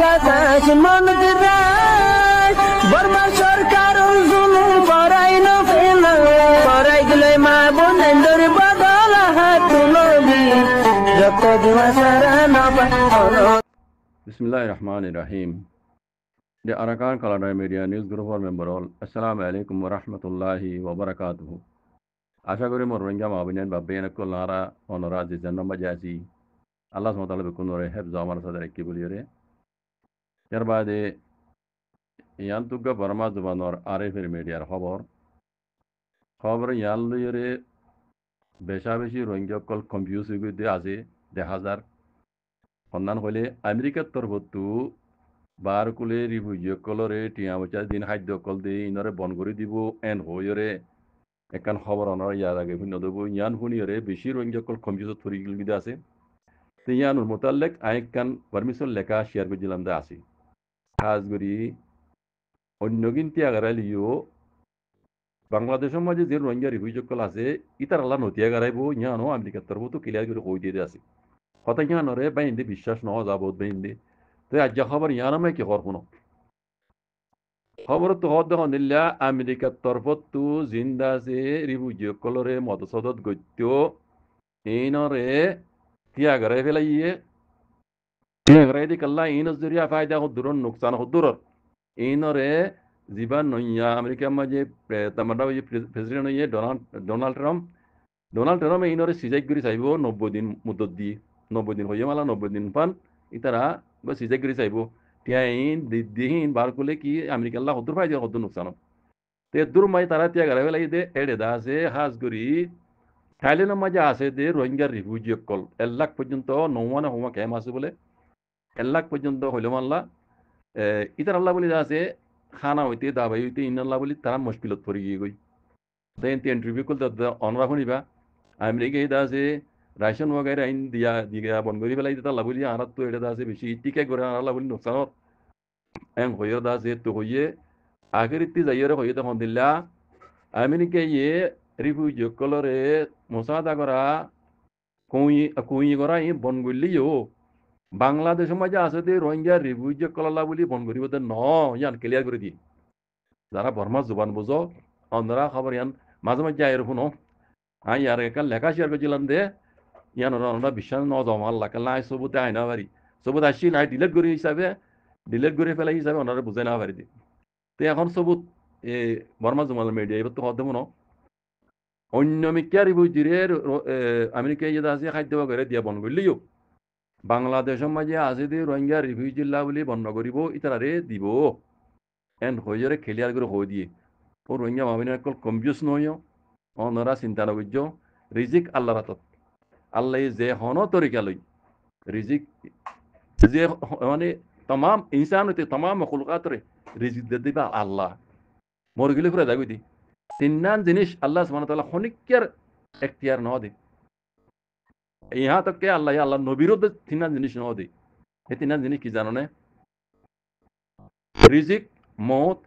বাতাস মনত রায় বর্মা সরকার জুলুম করাই না ফেলা করাই গেলে মা বোনেদের বদল হাত তুলবি যত দিবা সারা না পালো। বিসমিল্লাহির রহমানির রহিম। The Arakan Kalada Media News Group for member all. Assalamu alaikum wa rahmatullahi wa barakatuhu. আশা করি মোর রোহিঙ্গা মাবিনেন বা বেনকুল নারা অনরা যে জন্ম জাসি আল্লাহ সুবহানাহু ওয়া তাআলা বিকুন রে হেফজ আমার সাথে কি বলি রে এর বাদে ইয়ান তুগা বর্মা জুবানর আরএফের মিডিয়ার খবর ইয়ান লইরে বেশা বেশি রোহিঙ্গা কল কনফিউজ হয়ে গিয়ে আছে দেখা যার সন্ধান হলে আমেরিকার তরফতো বার কুলে রিফিউজি কলরে টিয়া বচা দিন খাদ্য কল দিয়ে ইনরে বন করে দিব এন হইরে একান খবর অনার ইয়ার আগে ভিন্ন দেবো ইয়ান শুনিয়রে বেশি রোহিঙ্গা কল কনফিউজ থরি গিলগিদা আছে তো ইয়ানুর মোতালেক আইকান পারমিশন লেখা শেয়ার করে দিলাম দা আছে খাস করি অন্য কিন্তু আগারালিও বাংলাদেশের মাঝে যে রোহিঙ্গা রিফিউজি কল আছে ইতার আল্লাহ নতিয়া গারাইবো ইয়ানো আমেরিকার তরফতো ক্লিয়ার করে কই দিয়ে আছে কথা ইয়ানরে বাইন্দে বিশ্বাস নওয়া যাব বাইন্দে তো আজ খবর ইয়ানামে কি করবো না খবর তো হদ হনিল্লা আমেরিকার তরফতো জিন্দা আছে রিফিউজি কলরে মদসদত গত্য এইনরে তিয়া গারাই ফেলাইয়ে তিয়া গারাই দি কাল্লা ইনস জরিয়া ফায়দা হদুরন নুকসান হদুরর এইনরে জীবান নইয়া আমেরিকার মাঝে তামাডা প্রেসিডেন্ট হইয়ে ডোনাল্ড ট্রাম্প এইনরে সিজাই করে চাইব 90 দিন মুদত দি 90 দিন হইয়ে মালা 90 দিন পান ইতারা সিজাই করে চাইব তিয়া ইন দিহিন বার করলে কি আমেরিকার লা হদুর ফায়দা হদুর নুকসান তে দূর মাই তারা তিয়া গারাই ফেলাই দে এড়ে দা আছে হাজ করি থাইল্যান্ডের মাঝে আছে যে রোহিঙ্গা রিফিউজি কল 1 লাখ পর্যন্ত নৌমানা হোমা ক্যাম আছে বলে 1 লাখ পর্যন্ত হইল মাল্লা ইতার আল্লাহ বলি আছে খানা হইতে দাবাই হইতে ইনাল্লাহ বলি তারা মুশকিলত পড়ে গিয়ে গই দেন ইন্টারভিউ করতে অনরা শুনিবা আমেরিকা এটা আছে রাশন वगैरह আইন দিয়া বন করি ফেলাই দিতা আল্লাহ বলি আর তো এটা আছে বেশি টিকে করে আল্লাহ বলি নোকসানত এম হইয়া দা আছে তো হইয়ে আগের ইতি যাইরে হইয়ে তখন দিল্লা আমেরিকা ইয়ে রিফিউজি কলরে মোসাদা করা কুই করা ই বন করলিও বাংলাদেশের মাঝে আছে যে রোহিঙ্গা রিফিউজি কলালা বলি বন করিব ন ইয়ান ক্লিয়ার করে দি যারা বর্মা জুবান বুঝো অন্যরা খবর ইয়ান মাঝে মাঝে আয়ের শুনো আই আর একাল লেখা শেয়ার করেছিলাম দে ইয়ান ওরা বিশ্বাস ন জমা আল্লাহ কাল্লা আই সবুতে আই না পারি সবুত আসি নাই ডিলেট করে হিসাবে ডিলেট করে ফেলাই হিসাবে ওনারা বুঝে না পারি দি তো এখন সবুত বর্মা জুমাল মিডিয়া এবার তো হতে মনো অন্য মিকিয়া রিফিউজিরে আমেরিকা ইয়ে আছে খাদ্য করে দিয়া বন করলিও বাংলাদেশের মাঝে আছে যে রোহিঙ্গা রিফিউজিল্লা বলি বন্ধ করিব ইতারে দিব এন হইরে খেলিয়ার করে হয়ে দিয়ে ও রোহিঙ্গা মামিনের অকল কনফিউজ নয় অনরা চিন্তা নকর্য রিজিক আল্লাহর হাতত আল্লাহ যে হন তরিকা লই রিজিক যে মানে তমাম ইনসান হইতে তমাম মখলুকাতরে রিজিক দিয়ে দিবা আল্লাহ মর গেলে ফুরে যাবি দি তিনান জিনিস আল্লাহ সুবহানাহু ওয়া তাআলা খনিকের এখতিয়ার ন দে यहाँ तक के अल्लाह नबीरो तीन जिनिस न दे ये तीन जिनिस की जानो ने रिजिक मौत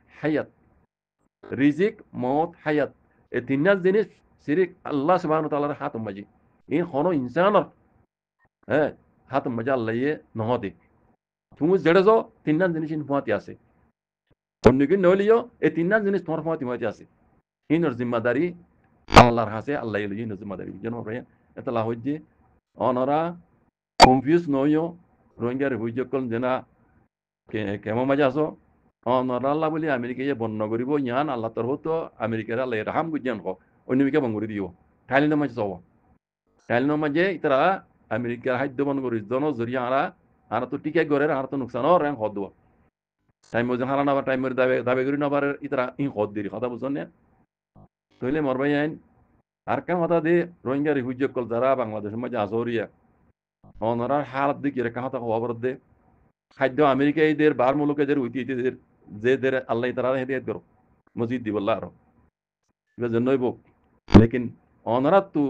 हयात ये तीन जिनिस सिर्फ अल्लाह सुब्हानाहु व तआलार हाथ मजी इन कोनो इंसान है हाथ मजा अल्लाह ये न दे तुम जड़े जो तीन जिनिस इन फुआती आसे उन्नकी न लियो ये तीन जिनिस तुम्हार फुआती आसे इन जिम्मेदारी अल्लाहर हाथ से अल्लाह ये इन जिम्मेदारी जनो रे एतला होजे অনরা কনফিউজ নয় রোহিঙ্গা রিফিউজি কল যেনা কেমন মাঝে আসো অনরা আল্লাহ বলি আমেরিকা যে বন্য করিব ইয়ান আল্লাহ তরফতো আমেরিকার আল্লাহ রাহাম গুজিয়ান হোক অন্যমিকে বন করে দিও থাইল্যান্ডের মাঝে যাও থাইল্যান্ডের মাঝে ইতারা আমেরিকার খাদ্য বন করি জন জরিয়া আরা তো টিকে গড়ে আর তো নুকসান র্যাং হদ দেওয়া টাইম মধ্যে হারা নাবার টাইম দাবে করি নাবার ইতারা ই হদ দিরি কথা বুঝছেন না তৈলে মরবাই আইন আর কেন কথা দে রোহিঙ্গা রিফিউজি কল যারা বাংলাদেশের মাঝে আজরিয়া অনরার হালত দিকে রেখা কথা খবর দে খাদ্য আমেরিকা এদের বার মুলুকেদের উইতিদের যে দের আল্লাহ তারা হেদিয়াত করো মসজিদ দিবল্লা আরো এবার জন্যই বোক লেকিন অনরাত তো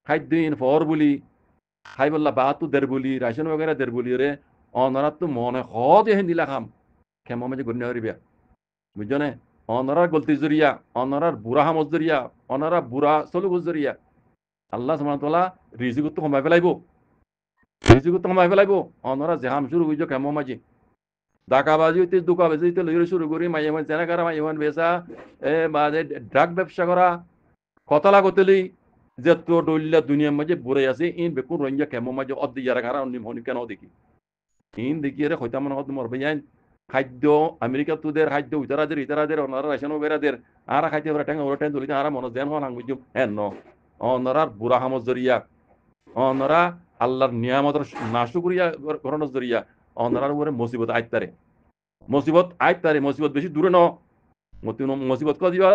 খাদ্য ইন ফর বলি খাই বললা বা তো দের বলি রাশন वगैरह দের বলি রে অনরাত তো মনে হদ হেন দিলা খাম কেমন মাঝে গণ্য করিবা বুঝছো না অনরার গলতি জরিয়া অনরার বুড়া হামজ জরিয়া অনরা বুড়া চলুক জরিয়া আল্লাহ সুবহানাহু ওয়া তাআলা রিজিকত কমাই ফেলাইব অনরা জেহাম শুরু হইজ কেমন মাঝে ডাকাবাজি হইতে দুকাবাজি হইতে লইরে শুরু করি মাইয়া মান জেনাকারা মাইয়া মান বেচা বাদে ড্রাগ ব্যবসা করা কথা লাগতেলি যে তো ডইল্লা দুনিয়ার মাঝে বুড়ে আছে ইন বেকুন রঞ্জা কেমন মাঝে অদ্দি যারা কারা অন্য হনি কেন দেখি ইন দেখি রে হইতা মনে হত মরবে যাই খাদ্য আমেরিকা তুদের খাদ্য ইতারাদের ওনারা রাশন বেরাদের আর খাইতে পারে টেঙ্গা ওরা টেন তুলিতে আর মনে দেন হন বুঝুম হ্যাঁ ন অনরার বুড়া হামজ জরিয়া অনরা আল্লাহর নিয়ামতের নাশুকরিয়া করণের জরিয়া অনরার উপরে মুসিবত আইতারে মুসিবত বেশি দূরে ন মুসিবত ক দিবা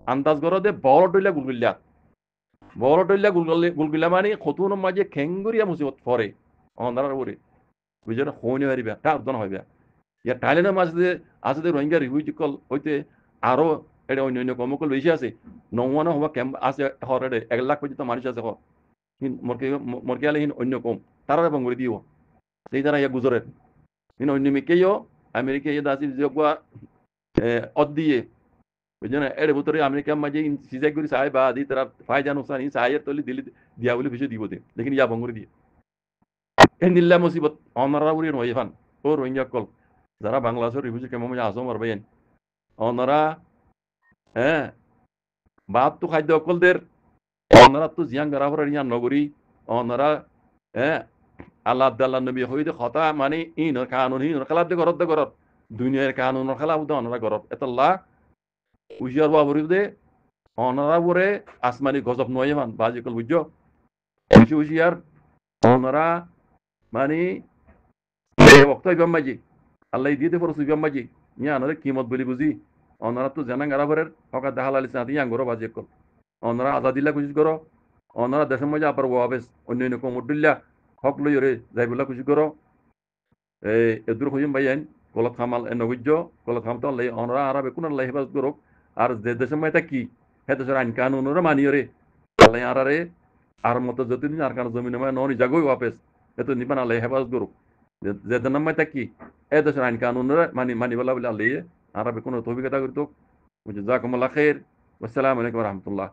আন্দাজ করো দে বড় টইলা গুলগুলা মানে খতুন মাঝে খেঙ্গুরিয়া মুসিবত পরে অনরার উপরে বুঝে হইনে হারিবা তা অর্জন হইবা ইয়া থাইল্যান্ডের মাঝে আছে যে রোহিঙ্গা রিফিউজি হইতে আরো এটা অন্য কমকল বেশি আছে নৌয়ানো হবা ক্যাম্প আছে হরে 1 লাখ পর্যন্ত মানুষ আছে মরকে আলে অন্য কম তারা এবং করে দিও সেই তারা ইয়া গুজরের অন্য মেকেও আমেরিকা ইয়ে দাসি যোগা অদ্দিয়ে বুঝছো না এর ভিতরে আমেরিকার মাঝে সিজাই করে চাই বা দি তারা ফাই জানো সানি চাইয়ের তলি দিলি দিয়া বলে বেশি দিব দে লেকিন ইয়া ভঙ্গুরি দিয়ে এই নিল্লা মুসিবত অনারা উড়িয়ে নয় ফান ও রোহিঙ্গা কল যারা বাংলাদেশের রিফিউজি কেমন মাঝে আসম আর ভাইয়েন অনারা হ্যাঁ বাপ তো খাদ্য অকলদের অনারা তো জিয়াং গারাফর ইয়ান নগরী অনারা হ্যাঁ আল্লাহ আব্দাল্লাহ নবী হইতে কথা মানে ইন কানুন হিন খেলাপ দে ঘরত দুনিয়ার কানুন খেলাপ দে অনারা ঘরত এতল্লা উজিয়ার বাবুরি দে অনারা বরে আসমানি গজব নয় মান বাজি কল বুঝছো উজিয়ার অনারা মানে বক্ত ইবাম মাজি আল্লাহ দিতে পড়ো ইবাম মাজি ইয়া আনারে কিমত বলি বুঝি অনারা তো জানা গারাফরের হকা দেখাল আলি সাথে ইয়াং গরো বাজি কল অনারা আজাদিল্লা কুচিত করো অনারা দেশের মাঝে আবার ওয়াবেস অন্য কমুদ্দিল্লা হক লই রে যাইবুল্লা কুচি করো এই এদুর খুঁজিম ভাইয়ান কলত খামাল নবীজ্য কলত খামতো লাই অনরা আরবে কোন আল্লাহ হেফাজত করুক আর যে দেশের মাইতা কি হে দেশের আইন কানুনরা মানিও রে আল্লাহ আরারে আর মতো যতদিন আর কারণ জমিনে মানে ননি জাগই ওয়াপেস এত নিবান আল্লাহ হেফাজত করুক যে দেশের মাইতা কি এ দেশের আইন কানুনরা মানিবলা বলে আল্লাহ আরবে কোন তৌফিকতা করতো জাকুমুল্লাহ খাইর আসসালামু আলাইকুম ওয়া রাহমাতুল্লাহ